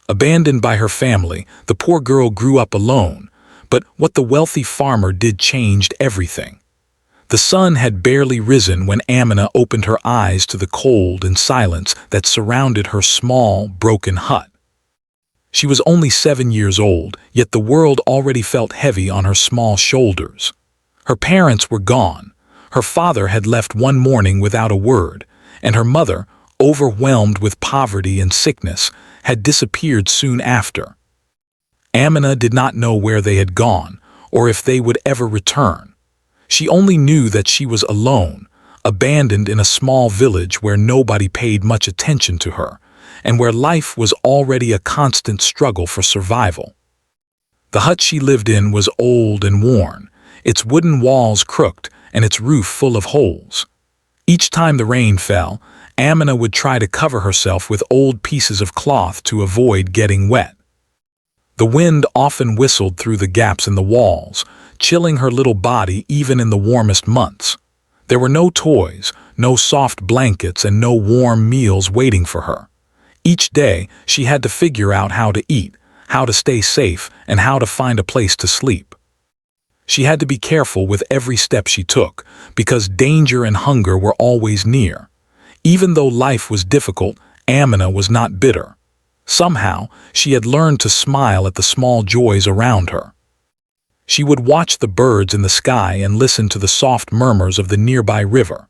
Abandoned by her family, the poor girl grew up alone, but what the wealthy farmer did changed everything. The sun had barely risen when Amina opened her eyes to the cold and silence that surrounded her small, broken hut. She was only 7 years old, yet the world already felt heavy on her small shoulders. Her parents were gone. Her father had left one morning without a word, and her mother, overwhelmed with poverty and sickness, had disappeared soon after. Amina did not know where they had gone, or if they would ever return. She only knew that she was alone, abandoned in a small village where nobody paid much attention to her, and where life was already a constant struggle for survival. The hut she lived in was old and worn, its wooden walls crooked and its roof full of holes. Each time the rain fell, Amina would try to cover herself with old pieces of cloth to avoid getting wet. The wind often whistled through the gaps in the walls, chilling her little body even in the warmest months. There were no toys, no soft blankets, and no warm meals waiting for her. Each day, she had to figure out how to eat, how to stay safe, and how to find a place to sleep. She had to be careful with every step she took, because danger and hunger were always near. Even though life was difficult, Amina was not bitter. Somehow, she had learned to smile at the small joys around her. She would watch the birds in the sky and listen to the soft murmurs of the nearby river.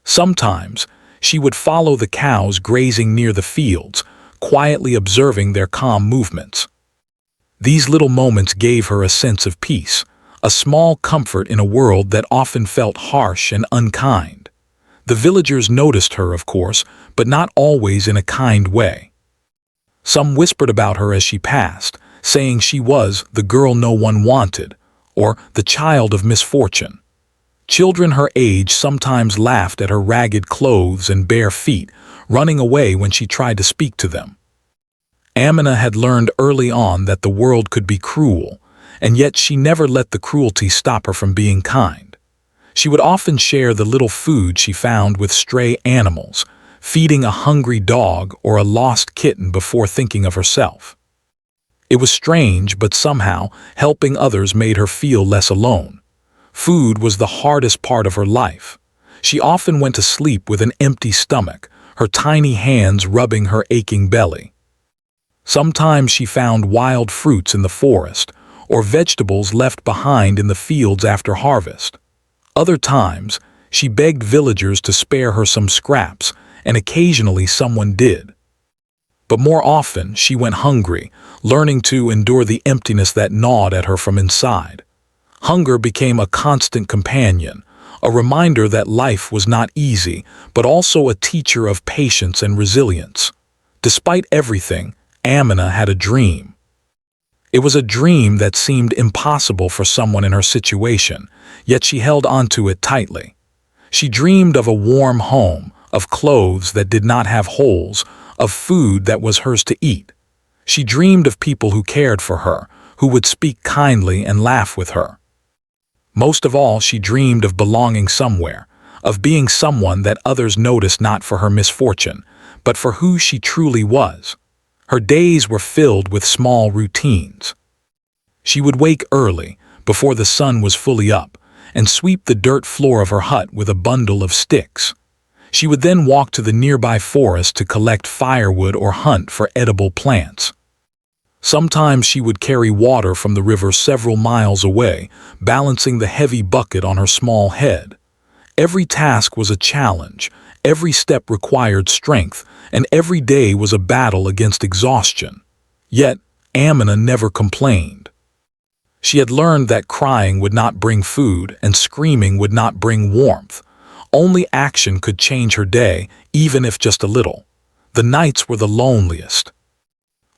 Sometimes, she would follow the cows grazing near the fields, quietly observing their calm movements. These little moments gave her a sense of peace, a small comfort in a world that often felt harsh and unkind. The villagers noticed her, of course, but not always in a kind way. Some whispered about her as she passed, saying she was the girl no one wanted, or the child of misfortune. Children her age sometimes laughed at her ragged clothes and bare feet, running away when she tried to speak to them. Amina had learned early on that the world could be cruel, and yet she never let the cruelty stop her from being kind. She would often share the little food she found with stray animals, feeding a hungry dog or a lost kitten before thinking of herself. It was strange, but somehow, helping others made her feel less alone. Food was the hardest part of her life. She often went to sleep with an empty stomach, her tiny hands rubbing her aching belly. Sometimes she found wild fruits in the forest, or vegetables left behind in the fields after harvest. Other times, she begged villagers to spare her some scraps, and occasionally someone did. But more often, she went hungry, learning to endure the emptiness that gnawed at her from inside. Hunger became a constant companion, a reminder that life was not easy, but also a teacher of patience and resilience. Despite everything, Amina had a dream. It was a dream that seemed impossible for someone in her situation, yet she held onto it tightly. She dreamed of a warm home, of clothes that did not have holes, of food that was hers to eat. She dreamed of people who cared for her, who would speak kindly and laugh with her. Most of all, she dreamed of belonging somewhere, of being someone that others noticed not for her misfortune, but for who she truly was. Her days were filled with small routines. She would wake early, before the sun was fully up, and sweep the dirt floor of her hut with a bundle of sticks. She would then walk to the nearby forest to collect firewood or hunt for edible plants. Sometimes she would carry water from the river several miles away, balancing the heavy bucket on her small head. Every task was a challenge, every step required strength, and every day was a battle against exhaustion. Yet, Amina never complained. She had learned that crying would not bring food and screaming would not bring warmth. Only action could change her day, even if just a little. The nights were the loneliest.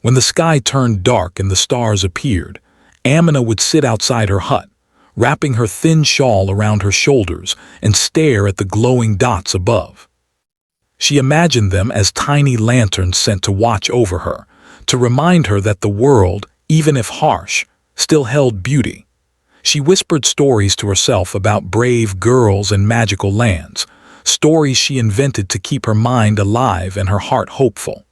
When the sky turned dark and the stars appeared, Amina would sit outside her hut, wrapping her thin shawl around her shoulders and stare at the glowing dots above. She imagined them as tiny lanterns sent to watch over her, to remind her that the world, even if harsh, still held beauty. She whispered stories to herself about brave girls and magical lands, stories she invented to keep her mind alive and her heart hopeful.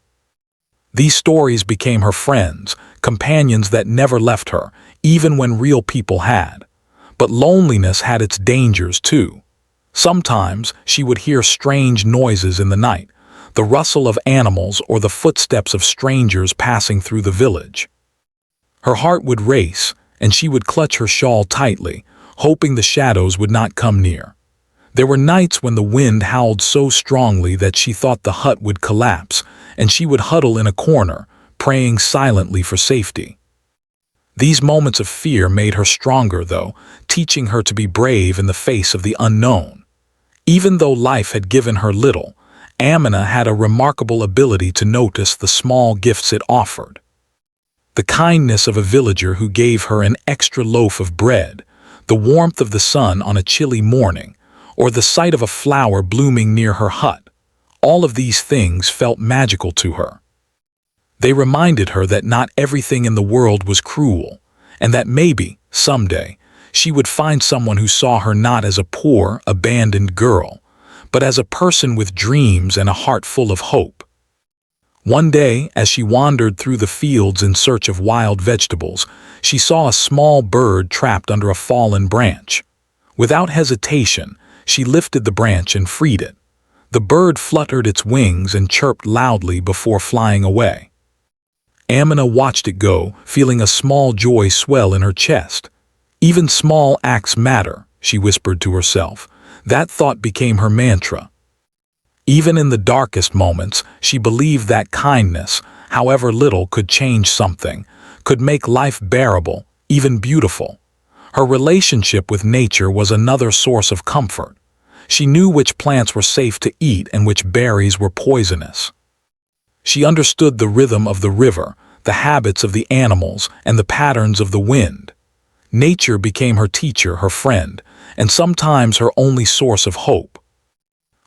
These stories became her friends, companions that never left her, even when real people had. But loneliness had its dangers too. Sometimes she would hear strange noises in the night, the rustle of animals or the footsteps of strangers passing through the village. Her heart would race, and she would clutch her shawl tightly, hoping the shadows would not come near. There were nights when the wind howled so strongly that she thought the hut would collapse, and she would huddle in a corner, praying silently for safety. These moments of fear made her stronger, though, teaching her to be brave in the face of the unknown. Even though life had given her little, Amina had a remarkable ability to notice the small gifts it offered. The kindness of a villager who gave her an extra loaf of bread, the warmth of the sun on a chilly morning, or the sight of a flower blooming near her hut. All of these things felt magical to her. They reminded her that not everything in the world was cruel, and that maybe, someday, she would find someone who saw her not as a poor, abandoned girl, but as a person with dreams and a heart full of hope. One day, as she wandered through the fields in search of wild vegetables, she saw a small bird trapped under a fallen branch. Without hesitation, she lifted the branch and freed it. The bird fluttered its wings and chirped loudly before flying away. Amina watched it go, feeling a small joy swell in her chest. Even small acts matter, she whispered to herself. That thought became her mantra. Even in the darkest moments, she believed that kindness, however little, could change something, could make life bearable, even beautiful. Her relationship with nature was another source of comfort. She knew which plants were safe to eat and which berries were poisonous. She understood the rhythm of the river, the habits of the animals, and the patterns of the wind. Nature became her teacher, her friend, and sometimes her only source of hope.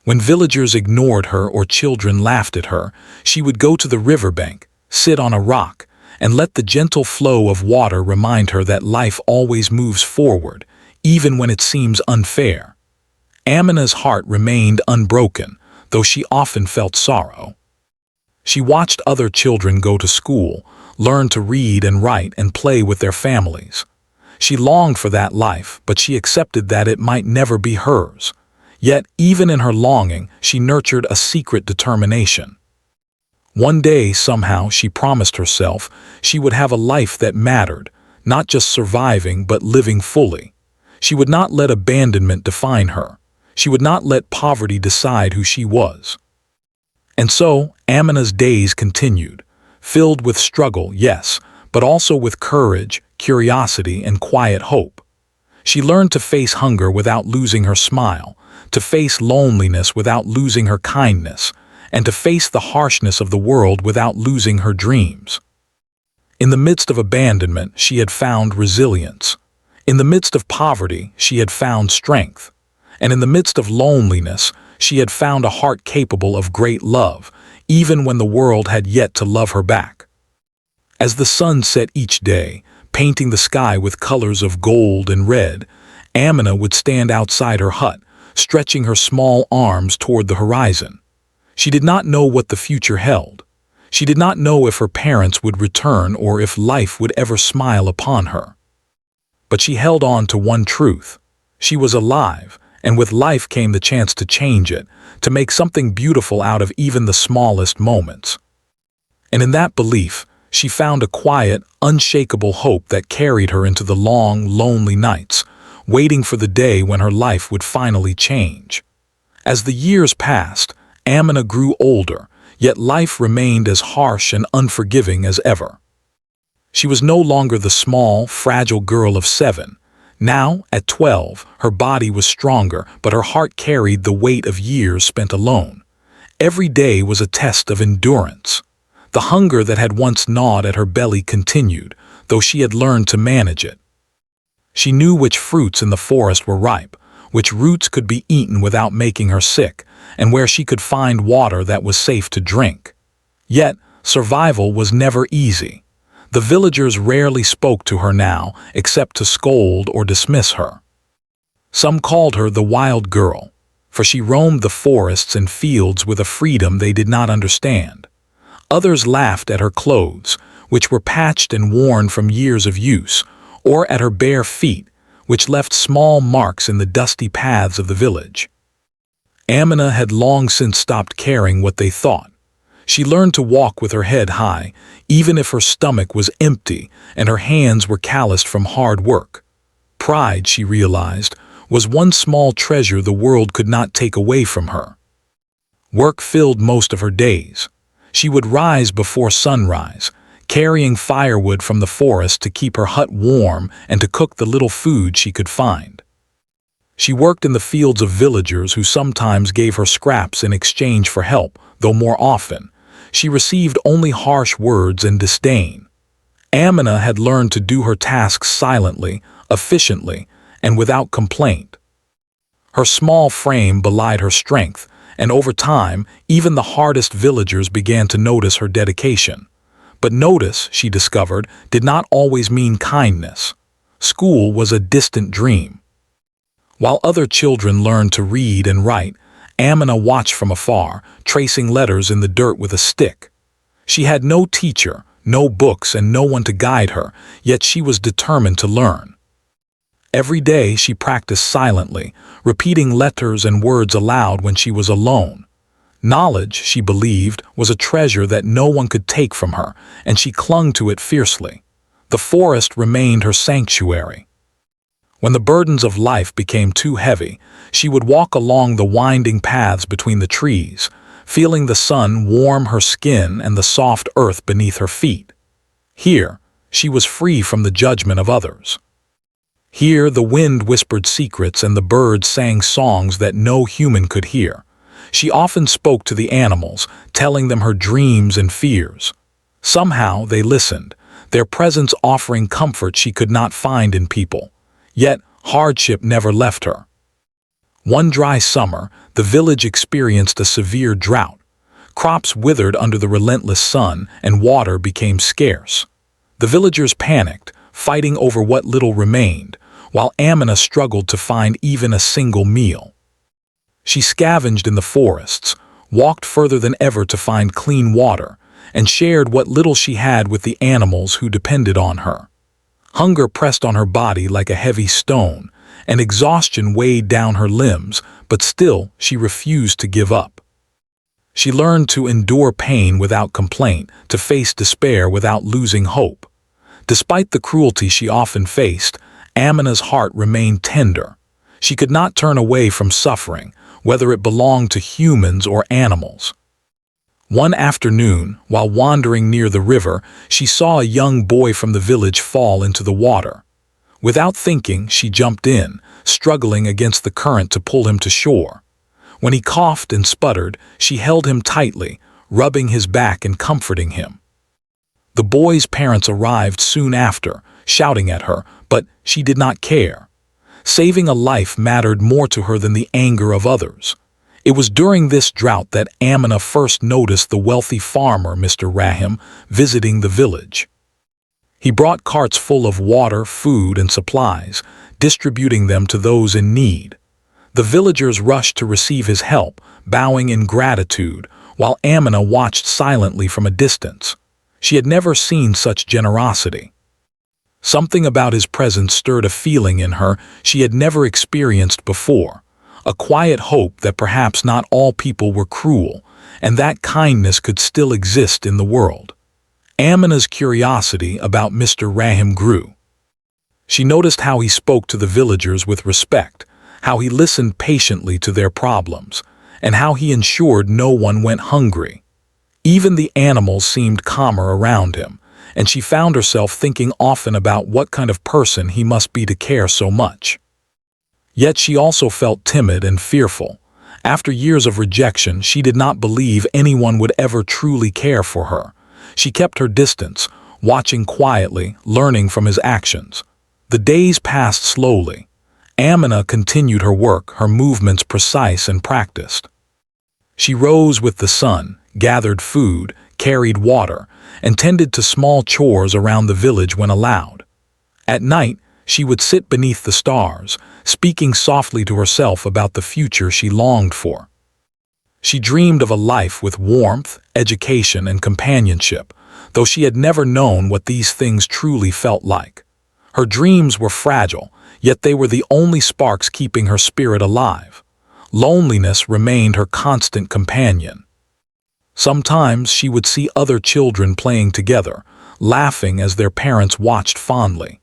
When villagers ignored her or children laughed at her, she would go to the riverbank, sit on a rock, and let the gentle flow of water remind her that life always moves forward, even when it seems unfair. Amina's heart remained unbroken, though she often felt sorrow. She watched other children go to school, learn to read and write and play with their families. She longed for that life, but she accepted that it might never be hers. Yet, even in her longing, she nurtured a secret determination. One day, somehow, she promised herself she would have a life that mattered, not just surviving but living fully. She would not let abandonment define her. She would not let poverty decide who she was. And so, Amina's days continued, filled with struggle, yes, but also with courage, curiosity, and quiet hope. She learned to face hunger without losing her smile, to face loneliness without losing her kindness, and to face the harshness of the world without losing her dreams. In the midst of abandonment, she had found resilience. In the midst of poverty, she had found strength. And in the midst of loneliness, she had found a heart capable of great love, even when the world had yet to love her back. As the sun set each day, painting the sky with colors of gold and red, Amina would stand outside her hut, stretching her small arms toward the horizon. She did not know what the future held. She did not know if her parents would return or if life would ever smile upon her. But she held on to one truth. She was alive, and with life came the chance to change it, to make something beautiful out of even the smallest moments. And in that belief, she found a quiet, unshakable hope that carried her into the long, lonely nights, waiting for the day when her life would finally change. As the years passed, Amina grew older, yet life remained as harsh and unforgiving as ever. She was no longer the small, fragile girl of 7. Now, at 12, her body was stronger, but her heart carried the weight of years spent alone. Every day was a test of endurance. The hunger that had once gnawed at her belly continued, though she had learned to manage it. She knew which fruits in the forest were ripe, which roots could be eaten without making her sick, and where she could find water that was safe to drink. Yet, survival was never easy. The villagers rarely spoke to her now, except to scold or dismiss her. Some called her the wild girl, for she roamed the forests and fields with a freedom they did not understand. Others laughed at her clothes, which were patched and worn from years of use, or at her bare feet, which left small marks in the dusty paths of the village. Amina had long since stopped caring what they thought. She learned to walk with her head high, even if her stomach was empty and her hands were calloused from hard work. Pride, she realized, was one small treasure the world could not take away from her. Work filled most of her days. She would rise before sunrise, carrying firewood from the forest to keep her hut warm and to cook the little food she could find. She worked in the fields of villagers who sometimes gave her scraps in exchange for help, though more often, she received only harsh words and disdain. Amina had learned to do her tasks silently, efficiently, and without complaint. Her small frame belied her strength, and over time, even the hardest villagers began to notice her dedication. But notice, she discovered, did not always mean kindness. School was a distant dream. While other children learned to read and write, Amina watched from afar, tracing letters in the dirt with a stick. She had no teacher, no books, and no one to guide her, yet she was determined to learn. Every day she practiced silently, repeating letters and words aloud when she was alone. Knowledge, she believed, was a treasure that no one could take from her, and she clung to it fiercely. The forest remained her sanctuary. When the burdens of life became too heavy, she would walk along the winding paths between the trees, feeling the sun warm her skin and the soft earth beneath her feet. Here, she was free from the judgment of others. Here, the wind whispered secrets and the birds sang songs that no human could hear. She often spoke to the animals, telling them her dreams and fears. Somehow they listened, their presence offering comfort she could not find in people. Yet hardship never left her. One dry summer, the village experienced a severe drought. Crops withered under the relentless sun, and water became scarce. The villagers panicked, fighting over what little remained, while Amina struggled to find even a single meal. She scavenged in the forests, walked further than ever to find clean water, and shared what little she had with the animals who depended on her. Hunger pressed on her body like a heavy stone, and exhaustion weighed down her limbs, but still she refused to give up. She learned to endure pain without complaint, to face despair without losing hope. Despite the cruelty she often faced, Amina's heart remained tender. She could not turn away from suffering, whether it belonged to humans or animals. One afternoon, while wandering near the river, she saw a young boy from the village fall into the water. Without thinking, she jumped in, struggling against the current to pull him to shore. When he coughed and sputtered, she held him tightly, rubbing his back and comforting him. The boy's parents arrived soon after, shouting at her, but she did not care. Saving a life mattered more to her than the anger of others. It was during this drought that Amina first noticed the wealthy farmer, Mr. Rahim, visiting the village. He brought carts full of water, food, and supplies, distributing them to those in need. The villagers rushed to receive his help, bowing in gratitude, while Amina watched silently from a distance. She had never seen such generosity. Something about his presence stirred a feeling in her she had never experienced before. A quiet hope that perhaps not all people were cruel, and that kindness could still exist in the world. Amina's curiosity about Mr. Rahim grew. She noticed how he spoke to the villagers with respect, how he listened patiently to their problems, and how he ensured no one went hungry. Even the animals seemed calmer around him, and she found herself thinking often about what kind of person he must be to care so much. Yet she also felt timid and fearful. After years of rejection, she did not believe anyone would ever truly care for her. She kept her distance, watching quietly, learning from his actions. The days passed slowly. Amina continued her work, her movements precise and practiced. She rose with the sun, gathered food, carried water, and tended to small chores around the village when allowed. At night, she would sit beneath the stars, speaking softly to herself about the future she longed for. She dreamed of a life with warmth, education, and companionship, though she had never known what these things truly felt like. Her dreams were fragile, yet they were the only sparks keeping her spirit alive. Loneliness remained her constant companion. Sometimes she would see other children playing together, laughing as their parents watched fondly.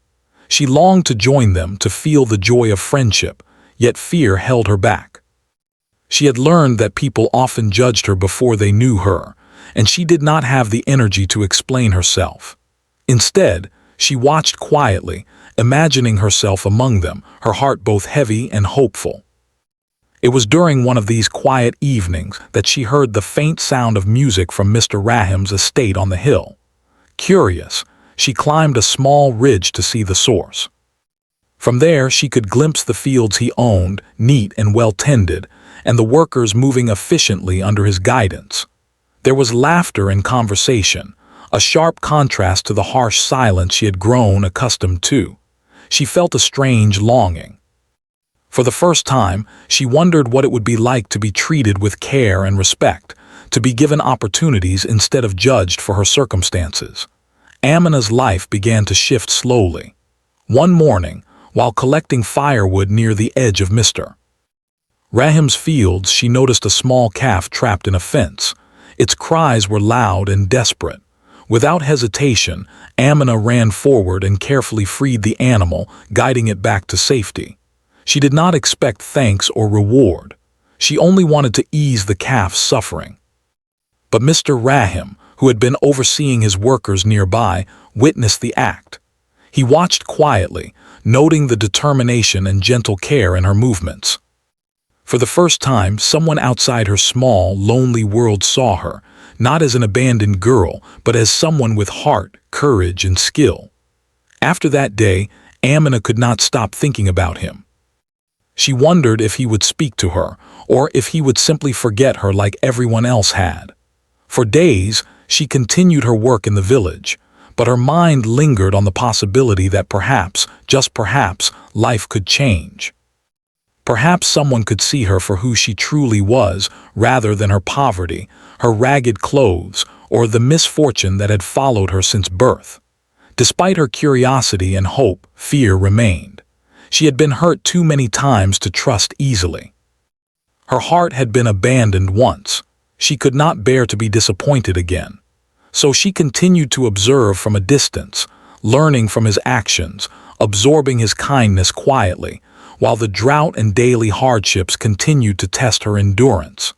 She longed to join them, to feel the joy of friendship, yet fear held her back. She had learned that people often judged her before they knew her, and she did not have the energy to explain herself. Instead, she watched quietly, imagining herself among them, her heart both heavy and hopeful. It was during one of these quiet evenings that she heard the faint sound of music from Mr. Rahim's estate on the hill. Curious, she climbed a small ridge to see the source. From there, she could glimpse the fields he owned, neat and well-tended, and the workers moving efficiently under his guidance. There was laughter and conversation, a sharp contrast to the harsh silence she had grown accustomed to. She felt a strange longing. For the first time, she wondered what it would be like to be treated with care and respect, to be given opportunities instead of judged for her circumstances. Amina's life began to shift slowly. One morning, while collecting firewood near the edge of Mr. Rahim's fields, she noticed a small calf trapped in a fence. Its cries were loud and desperate. Without hesitation, Amina ran forward and carefully freed the animal, guiding it back to safety. She did not expect thanks or reward. She only wanted to ease the calf's suffering. But Mr. Rahim, who had been overseeing his workers nearby, witnessed the act. He watched quietly, noting the determination and gentle care in her movements. For the first time, someone outside her small, lonely world saw her, not as an abandoned girl, but as someone with heart, courage, and skill. After that day, Amina could not stop thinking about him. She wondered if he would speak to her, or if he would simply forget her like everyone else had. For days, she continued her work in the village, but her mind lingered on the possibility that perhaps, just perhaps, life could change. Perhaps someone could see her for who she truly was, rather than her poverty, her ragged clothes, or the misfortune that had followed her since birth. Despite her curiosity and hope, fear remained. She had been hurt too many times to trust easily. Her heart had been abandoned once. She could not bear to be disappointed again. So she continued to observe from a distance, learning from his actions, absorbing his kindness quietly, while the drought and daily hardships continued to test her endurance.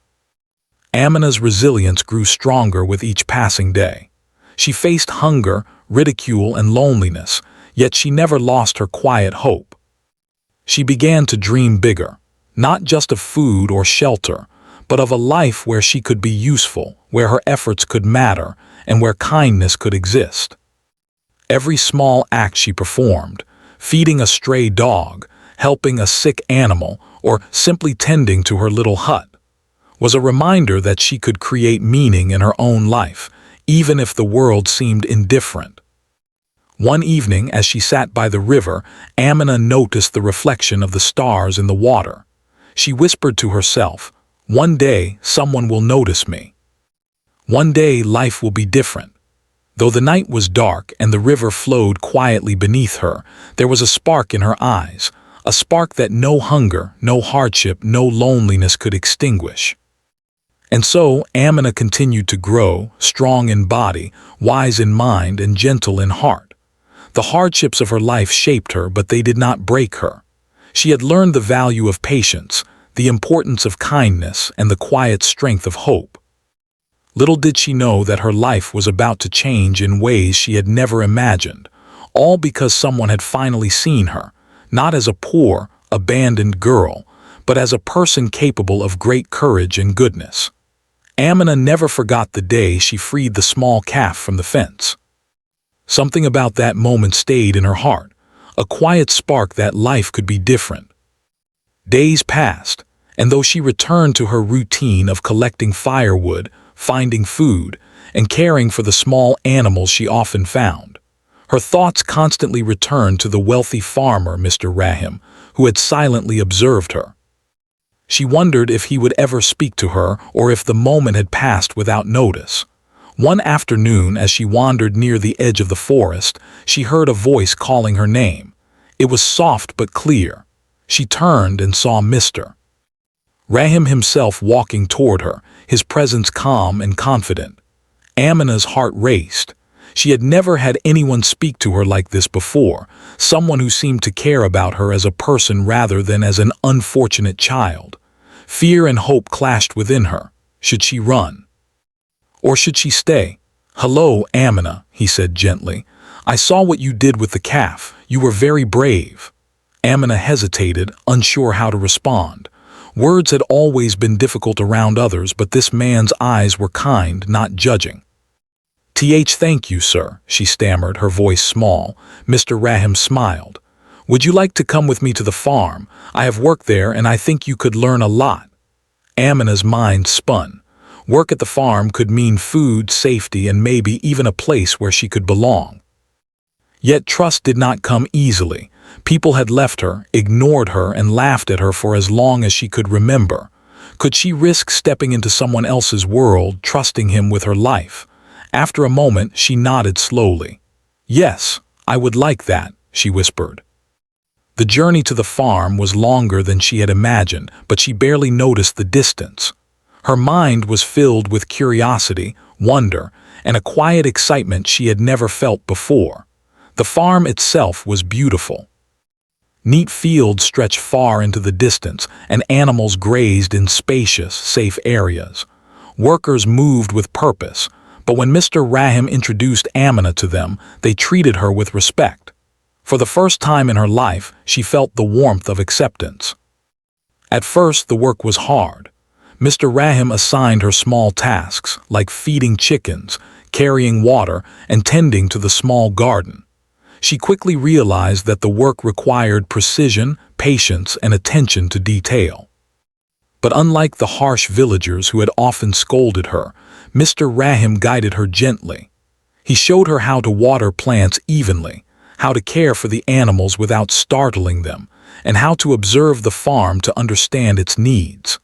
Amina's resilience grew stronger with each passing day. She faced hunger, ridicule, and loneliness, yet she never lost her quiet hope. She began to dream bigger, not just of food or shelter, but of a life where she could be useful, where her efforts could matter, and where kindness could exist. Every small act she performed, feeding a stray dog, helping a sick animal, or simply tending to her little hut, was a reminder that she could create meaning in her own life, even if the world seemed indifferent. One evening, as she sat by the river, Amina noticed the reflection of the stars in the water. She whispered to herself, "One day, someone will notice me. One day, life will be different." Though the night was dark and the river flowed quietly beneath her, there was a spark in her eyes, a spark that no hunger, no hardship, no loneliness could extinguish. And so, Amina continued to grow, strong in body, wise in mind, and gentle in heart. The hardships of her life shaped her, but they did not break her. She had learned the value of patience, the importance of kindness, and the quiet strength of hope. Little did she know that her life was about to change in ways she had never imagined, all because someone had finally seen her, not as a poor, abandoned girl, but as a person capable of great courage and goodness. Amina never forgot the day she freed the small calf from the fence. Something about that moment stayed in her heart, a quiet spark that life could be different. Days passed, and though she returned to her routine of collecting firewood, finding food, and caring for the small animals she often found, her thoughts constantly returned to the wealthy farmer, Mr. Rahim, who had silently observed her. She wondered if he would ever speak to her or if the moment had passed without notice. One afternoon, as she wandered near the edge of the forest, she heard a voice calling her name. It was soft but clear. She turned and saw Mr. Rahim himself walking toward her, his presence calm and confident. Amina's heart raced. She had never had anyone speak to her like this before, someone who seemed to care about her as a person rather than as an unfortunate child. Fear and hope clashed within her. Should she run? Or should she stay? "Hello, Amina," he said gently. "I saw what you did with the calf. You were very brave." Amina hesitated, unsure how to respond. Words had always been difficult around others, but this man's eyes were kind, not judging. "Thank you, sir," she stammered, her voice small. Mr. Rahim smiled. "Would you like to come with me to the farm? I have work there and I think you could learn a lot." Amina's mind spun. Work at the farm could mean food, safety, and maybe even a place where she could belong. Yet trust did not come easily. People had left her, ignored her, and laughed at her for as long as she could remember. Could she risk stepping into someone else's world, trusting him with her life? After a moment, she nodded slowly. "Yes, I would like that," she whispered. The journey to the farm was longer than she had imagined, but she barely noticed the distance. Her mind was filled with curiosity, wonder, and a quiet excitement she had never felt before. The farm itself was beautiful. Neat fields stretched far into the distance, and animals grazed in spacious, safe areas. Workers moved with purpose, but when Mr. Rahim introduced Amina to them, they treated her with respect. For the first time in her life, she felt the warmth of acceptance. At first, the work was hard. Mr. Rahim assigned her small tasks, like feeding chickens, carrying water, and tending to the small garden. She quickly realized that the work required precision, patience, and attention to detail. But unlike the harsh villagers who had often scolded her, Mr. Rahim guided her gently. He showed her how to water plants evenly, how to care for the animals without startling them, and how to observe the farm to understand its needs.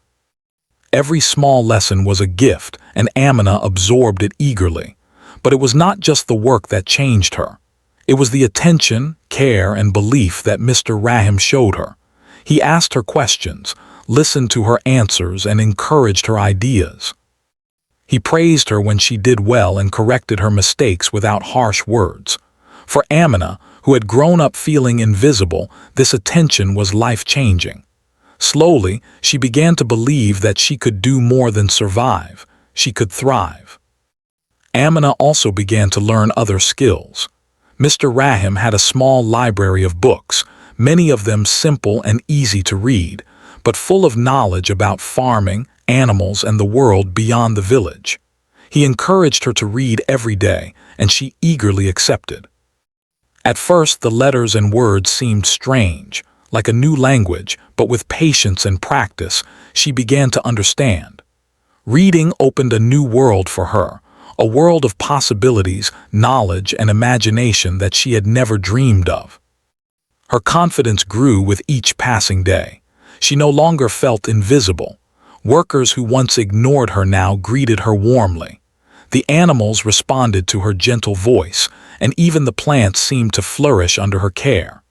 Every small lesson was a gift, and Amina absorbed it eagerly. But it was not just the work that changed her. It was the attention, care, and belief that Mr. Rahim showed her. He asked her questions, listened to her answers, and encouraged her ideas. He praised her when she did well and corrected her mistakes without harsh words. For Amina, who had grown up feeling invisible, this attention was life-changing. Slowly, she began to believe that she could do more than survive. She could thrive. Amina also began to learn other skills. Mr. Rahim had a small library of books, many of them simple and easy to read, but full of knowledge about farming, animals, and the world beyond the village. He encouraged her to read every day, and she eagerly accepted. At first, the letters and words seemed strange, like a new language, but with patience and practice, she began to understand. Reading opened a new world for her, a world of possibilities, knowledge, and imagination that she had never dreamed of. Her confidence grew with each passing day. She no longer felt invisible. Workers who once ignored her now greeted her warmly. The animals responded to her gentle voice, and even the plants seemed to flourish under her care.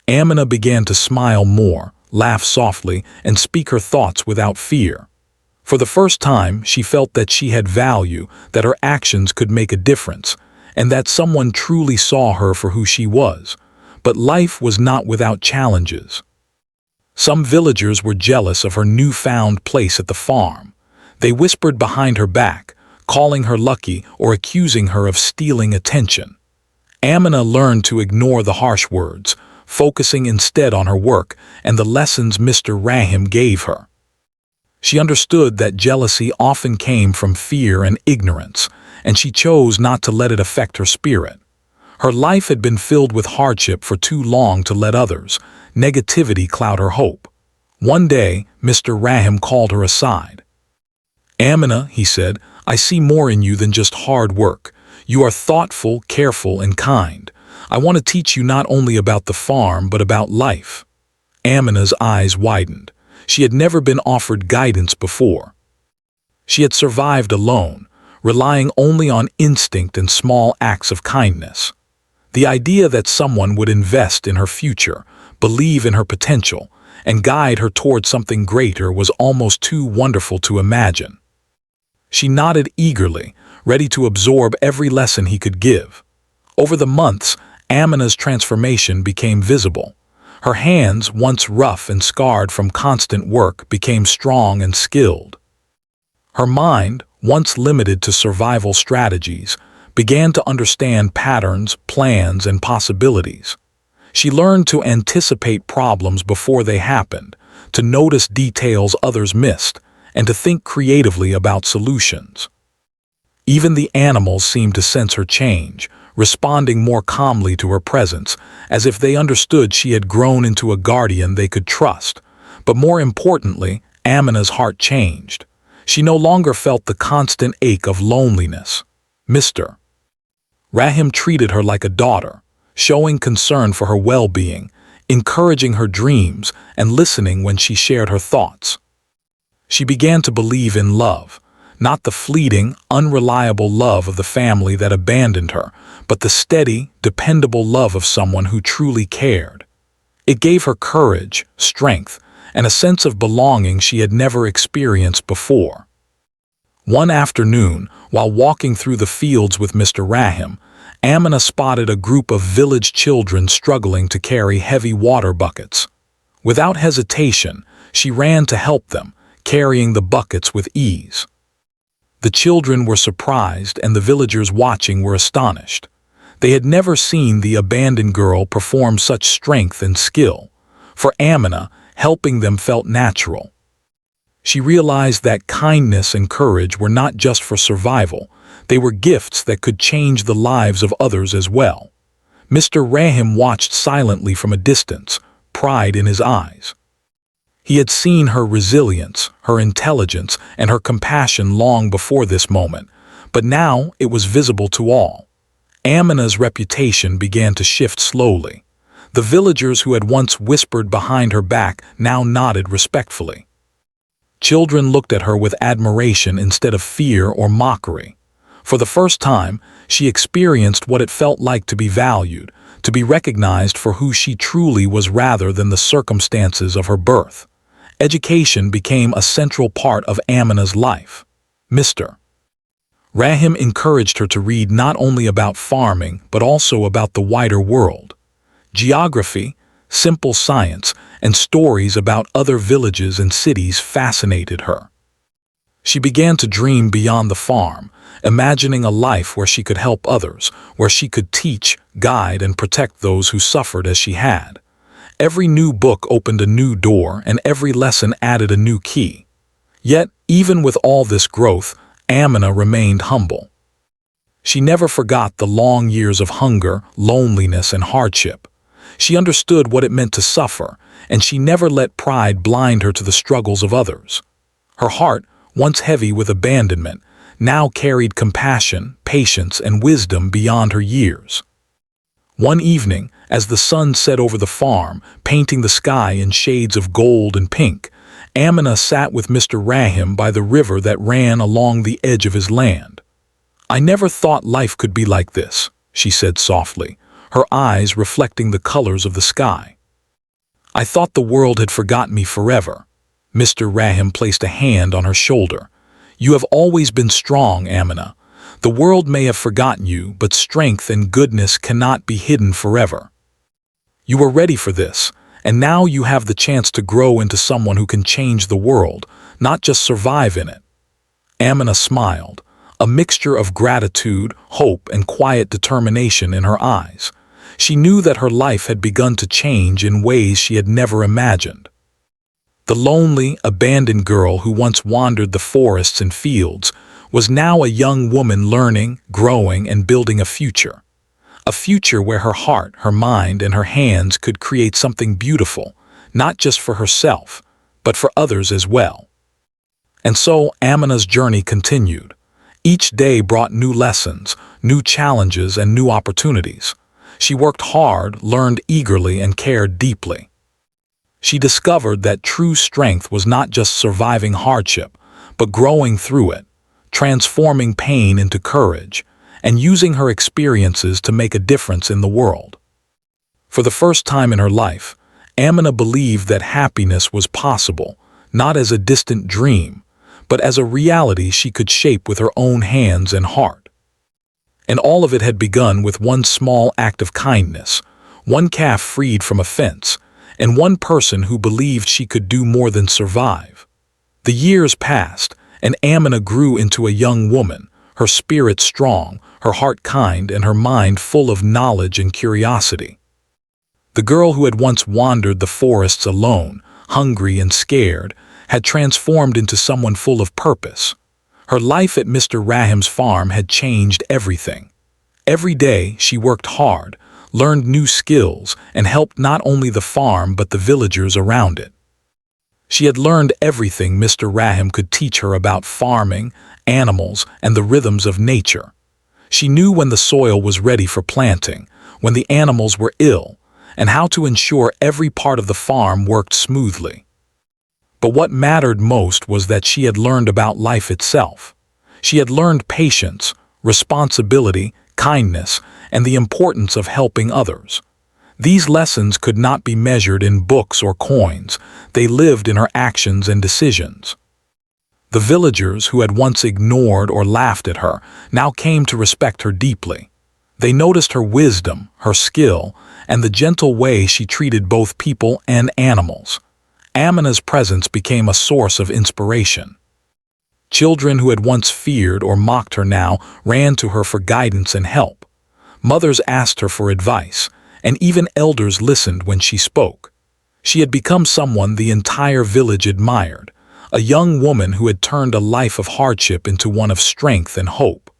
Amina began to smile more, laugh softly, and speak her thoughts without fear. For the first time, she felt that she had value, that her actions could make a difference, and that someone truly saw her for who she was. But life was not without challenges. Some villagers were jealous of her newfound place at the farm. They whispered behind her back, calling her lucky or accusing her of stealing attention. Amina learned to ignore the harsh words, focusing instead on her work and the lessons Mr. Rahim gave her. She understood that jealousy often came from fear and ignorance, and she chose not to let it affect her spirit. Her life had been filled with hardship for too long to let others, negativity cloud her hope. One day, Mr. Rahim called her aside. "Amina," he said, "I see more in you than just hard work. You are thoughtful, careful, and kind. I want to teach you not only about the farm, but about life." Amina's eyes widened. She had never been offered guidance before. She had survived alone, relying only on instinct and small acts of kindness. The idea that someone would invest in her future, believe in her potential, and guide her toward something greater was almost too wonderful to imagine. She nodded eagerly, ready to absorb every lesson he could give. Over the months, Amina's transformation became visible. Her hands, once rough and scarred from constant work, became strong and skilled. Her mind, once limited to survival strategies, began to understand patterns, plans, and possibilities. She learned to anticipate problems before they happened, to notice details others missed, and to think creatively about solutions. Even the animals seemed to sense her change, responding more calmly to her presence, as if they understood she had grown into a guardian they could trust. But more importantly, Amina's heart changed. She no longer felt the constant ache of loneliness. Mr. Rahim treated her like a daughter, showing concern for her well-being, encouraging her dreams, and listening when she shared her thoughts. She began to believe in love, not the fleeting, unreliable love of the family that abandoned her, but the steady, dependable love of someone who truly cared. It gave her courage, strength, and a sense of belonging she had never experienced before. One afternoon, while walking through the fields with Mr. Rahim, Amina spotted a group of village children struggling to carry heavy water buckets. Without hesitation, she ran to help them, carrying the buckets with ease. The children were surprised, and the villagers watching were astonished. They had never seen the abandoned girl perform such strength and skill. For Amina, helping them felt natural. She realized that kindness and courage were not just for survival, they were gifts that could change the lives of others as well. Mr. Rahim watched silently from a distance, pride in his eyes. He had seen her resilience, her intelligence, and her compassion long before this moment, but now it was visible to all. Amina's reputation began to shift slowly. The villagers who had once whispered behind her back now nodded respectfully. Children looked at her with admiration instead of fear or mockery. For the first time, she experienced what it felt like to be valued, to be recognized for who she truly was rather than the circumstances of her birth. Education became a central part of Amina's life. Mr. Rahim encouraged her to read not only about farming but also about the wider world. Geography, simple science, and stories about other villages and cities fascinated her. She began to dream beyond the farm, imagining a life where she could help others, where she could teach, guide, and protect those who suffered as she had. Every new book opened a new door, and every lesson added a new key. Yet, even with all this growth, Amina remained humble. She never forgot the long years of hunger, loneliness, and hardship. She understood what it meant to suffer, and she never let pride blind her to the struggles of others. Her heart, once heavy with abandonment, now carried compassion, patience, and wisdom beyond her years. One evening, as the sun set over the farm, painting the sky in shades of gold and pink, Amina sat with Mr. Rahim by the river that ran along the edge of his land. "I never thought life could be like this," she said softly, her eyes reflecting the colors of the sky. "I thought the world had forgotten me forever." Mr. Rahim placed a hand on her shoulder. "You have always been strong, Amina. The world may have forgotten you, but strength and goodness cannot be hidden forever. You were ready for this, and now you have the chance to grow into someone who can change the world, not just survive in it." Amina smiled, a mixture of gratitude, hope, and quiet determination in her eyes. She knew that her life had begun to change in ways she had never imagined. The lonely, abandoned girl who once wandered the forests and fields was now a young woman learning, growing, and building a future. A future where her heart, her mind, and her hands could create something beautiful, not just for herself, but for others as well. And so Amina's journey continued. Each day brought new lessons, new challenges, and new opportunities. She worked hard, learned eagerly, and cared deeply. She discovered that true strength was not just surviving hardship, but growing through it, transforming pain into courage, and using her experiences to make a difference in the world. For the first time in her life, Amina believed that happiness was possible, not as a distant dream, but as a reality she could shape with her own hands and heart. And all of it had begun with one small act of kindness, one calf freed from a fence, and one person who believed she could do more than survive. The years passed, and Amina grew into a young woman, her spirit strong, her heart kind, and her mind full of knowledge and curiosity. The girl who had once wandered the forests alone, hungry and scared, had transformed into someone full of purpose. Her life at Mr. Rahim's farm had changed everything. Every day she worked hard, learned new skills, and helped not only the farm but the villagers around it. She had learned everything Mr. Rahim could teach her about farming, animals, and the rhythms of nature. She knew when the soil was ready for planting, when the animals were ill, and how to ensure every part of the farm worked smoothly. But what mattered most was that she had learned about life itself. She had learned patience, responsibility, kindness, and the importance of helping others. These lessons could not be measured in books or coins. They lived in her actions and decisions. The villagers who had once ignored or laughed at her now came to respect her deeply. They noticed her wisdom, her skill, and the gentle way she treated both people and animals. Amina's presence became a source of inspiration. Children who had once feared or mocked her now ran to her for guidance and help. Mothers asked her for advice, and even elders listened when she spoke. She had become someone the entire village admired, a young woman who had turned a life of hardship into one of strength and hope.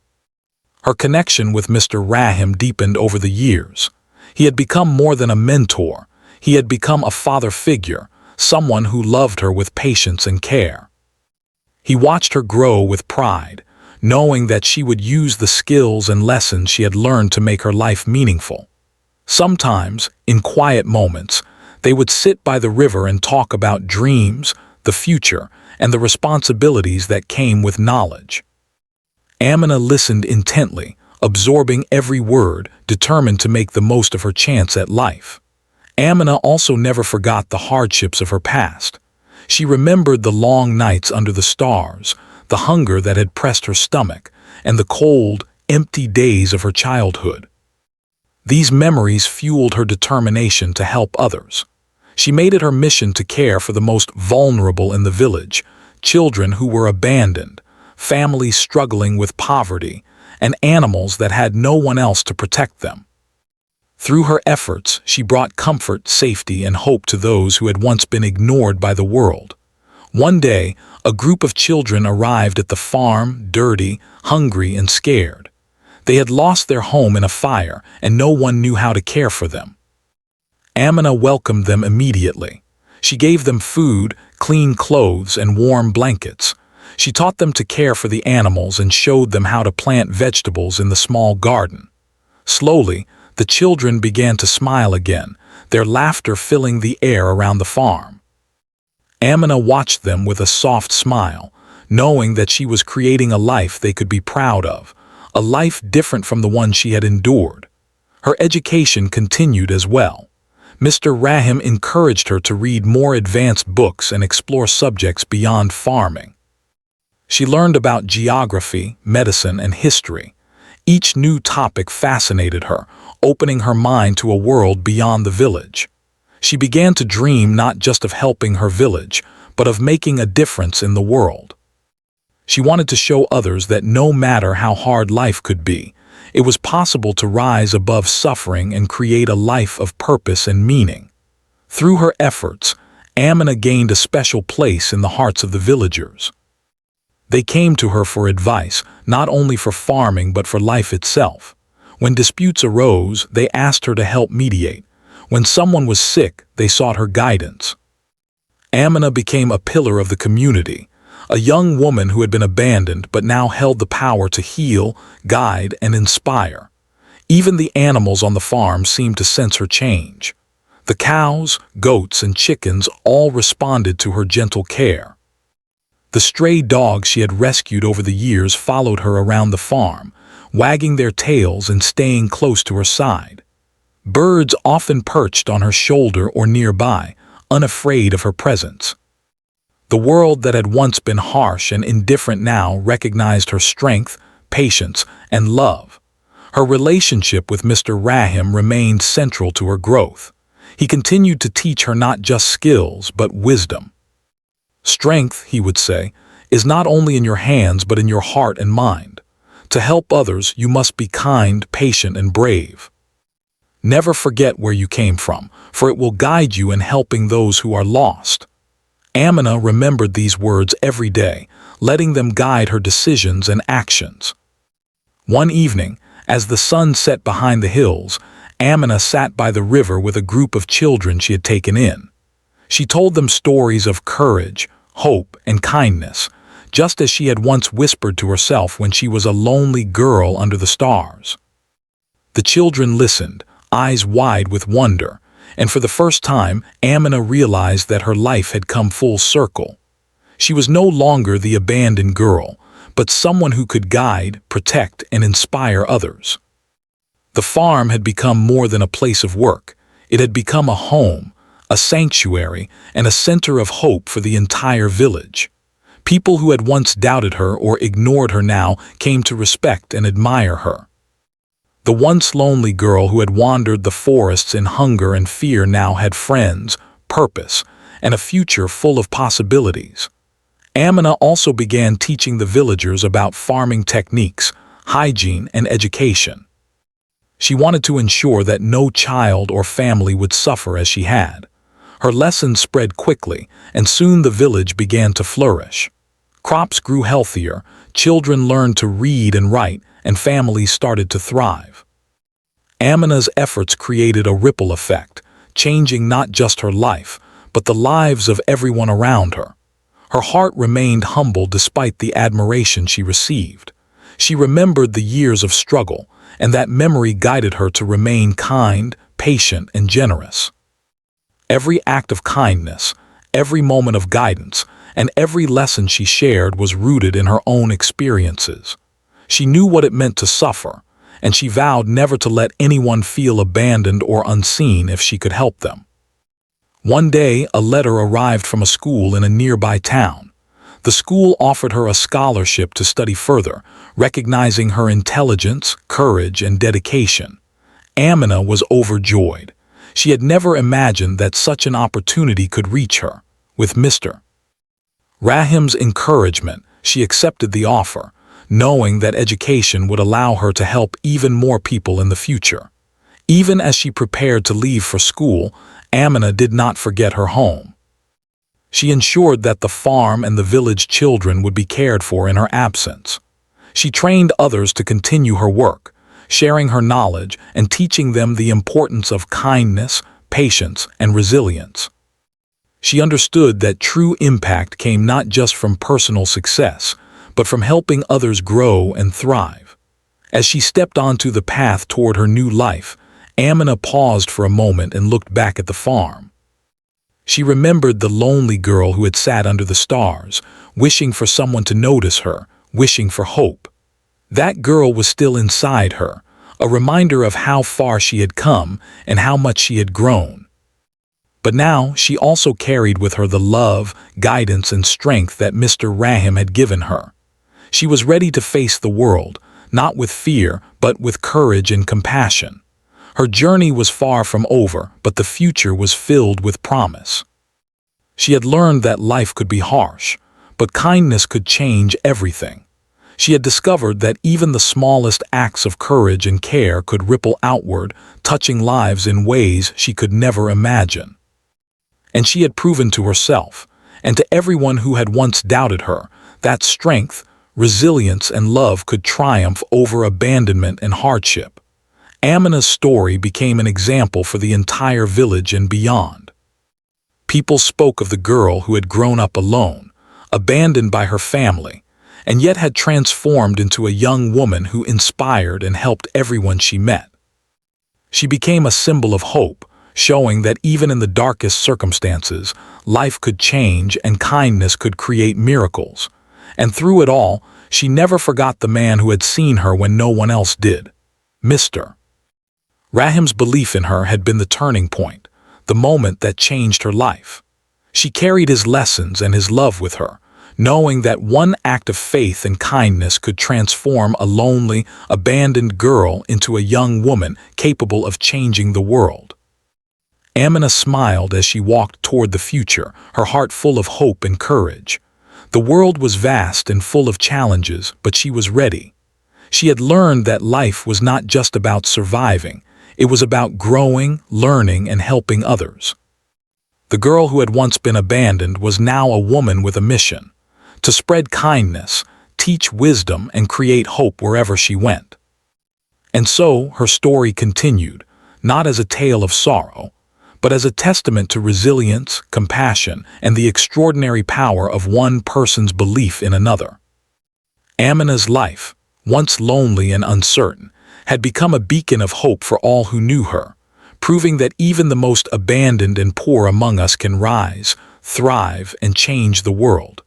Her connection with Mr. Rahim deepened over the years. He had become more than a mentor. He had become a father figure, someone who loved her with patience and care. He watched her grow with pride, knowing that she would use the skills and lessons she had learned to make her life meaningful. Sometimes, in quiet moments, they would sit by the river and talk about dreams, the future, and the responsibilities that came with knowledge. Amina listened intently, absorbing every word, determined to make the most of her chance at life. Amina also never forgot the hardships of her past. She remembered the long nights under the stars, the hunger that had pressed her stomach, and the cold, empty days of her childhood. These memories fueled her determination to help others. She made it her mission to care for the most vulnerable in the village, children who were abandoned, families struggling with poverty, and animals that had no one else to protect them. Through her efforts, she brought comfort, safety, and hope to those who had once been ignored by the world. One day, a group of children arrived at the farm, dirty, hungry, and scared. They had lost their home in a fire, and no one knew how to care for them. Amina welcomed them immediately. She gave them food, clean clothes, and warm blankets. She taught them to care for the animals and showed them how to plant vegetables in the small garden. Slowly, the children began to smile again, their laughter filling the air around the farm. Amina watched them with a soft smile, knowing that she was creating a life they could be proud of, a life different from the one she had endured. Her education continued as well. Mr. Rahim encouraged her to read more advanced books and explore subjects beyond farming. She learned about geography, medicine, and history. Each new topic fascinated her, opening her mind to a world beyond the village. She began to dream not just of helping her village, but of making a difference in the world. She wanted to show others that no matter how hard life could be, it was possible to rise above suffering and create a life of purpose and meaning. Through her efforts, Amina gained a special place in the hearts of the villagers. They came to her for advice, not only for farming but for life itself. When disputes arose, they asked her to help mediate. When someone was sick, they sought her guidance. Amina became a pillar of the community, a young woman who had been abandoned but now held the power to heal, guide, and inspire. Even the animals on the farm seemed to sense her change. The cows, goats, and chickens all responded to her gentle care. The stray dogs she had rescued over the years followed her around the farm, wagging their tails and staying close to her side. Birds often perched on her shoulder or nearby, unafraid of her presence. The world that had once been harsh and indifferent now recognized her strength, patience, and love. Her relationship with Mr. Rahim remained central to her growth. He continued to teach her not just skills, but wisdom. Strength, he would say, is not only in your hands but in your heart and mind. To help others, you must be kind, patient, and brave. Never forget where you came from, for it will guide you in helping those who are lost. Amina remembered these words every day, letting them guide her decisions and actions. One evening, as the sun set behind the hills, Amina sat by the river with a group of children she had taken in. She told them stories of courage, hope, and kindness, just as she had once whispered to herself when she was a lonely girl under the stars. The children listened, eyes wide with wonder, and for the first time, Amina realized that her life had come full circle. She was no longer the abandoned girl, but someone who could guide, protect, and inspire others. The farm had become more than a place of work. It had become a home, a sanctuary, and a center of hope for the entire village. People who had once doubted her or ignored her now came to respect and admire her. The once lonely girl who had wandered the forests in hunger and fear now had friends, purpose, and a future full of possibilities. Amina also began teaching the villagers about farming techniques, hygiene, and education. She wanted to ensure that no child or family would suffer as she had. Her lessons spread quickly, and soon the village began to flourish. Crops grew healthier, children learned to read and write, and families started to thrive. Amina's efforts created a ripple effect, changing not just her life, but the lives of everyone around her. Her heart remained humble despite the admiration she received. She remembered the years of struggle, and that memory guided her to remain kind, patient, and generous. Every act of kindness, every moment of guidance, and every lesson she shared was rooted in her own experiences. She knew what it meant to suffer, and she vowed never to let anyone feel abandoned or unseen if she could help them. One day, a letter arrived from a school in a nearby town. The school offered her a scholarship to study further, recognizing her intelligence, courage, and dedication. Amina was overjoyed. She had never imagined that such an opportunity could reach her. With Mr. Rahim's encouragement, she accepted the offer, knowing that education would allow her to help even more people in the future. Even as she prepared to leave for school, Amina did not forget her home. She ensured that the farm and the village children would be cared for in her absence. She trained others to continue her work, sharing her knowledge and teaching them the importance of kindness, patience, and resilience. She understood that true impact came not just from personal success, but from helping others grow and thrive. As she stepped onto the path toward her new life, Amina paused for a moment and looked back at the farm. She remembered the lonely girl who had sat under the stars, wishing for someone to notice her, wishing for hope. That girl was still inside her, a reminder of how far she had come and how much she had grown. But now she also carried with her the love, guidance, and strength that Mr. Rahim had given her. She was ready to face the world, not with fear, but with courage and compassion. Her journey was far from over, but the future was filled with promise. She had learned that life could be harsh, but kindness could change everything. She had discovered that even the smallest acts of courage and care could ripple outward, touching lives in ways she could never imagine. And she had proven to herself, and to everyone who had once doubted her, that strength, resilience, and love could triumph over abandonment and hardship. Amina's story became an example for the entire village and beyond. People spoke of the girl who had grown up alone, abandoned by her family, and yet had transformed into a young woman who inspired and helped everyone she met. She became a symbol of hope, showing that even in the darkest circumstances, life could change and kindness could create miracles. And through it all, she never forgot the man who had seen her when no one else did. Mr. Rahim's belief in her had been the turning point, the moment that changed her life. She carried his lessons and his love with her, knowing that one act of faith and kindness could transform a lonely, abandoned girl into a young woman capable of changing the world. Amina smiled as she walked toward the future, her heart full of hope and courage. The world was vast and full of challenges, but she was ready. She had learned that life was not just about surviving, it was about growing, learning, and helping others. The girl who had once been abandoned was now a woman with a mission: to spread kindness, teach wisdom, and create hope wherever she went. And so her story continued, not as a tale of sorrow, but as a testament to resilience, compassion, and the extraordinary power of one person's belief in another. Amina's life, once lonely and uncertain, had become a beacon of hope for all who knew her, proving that even the most abandoned and poor among us can rise, thrive, and change the world.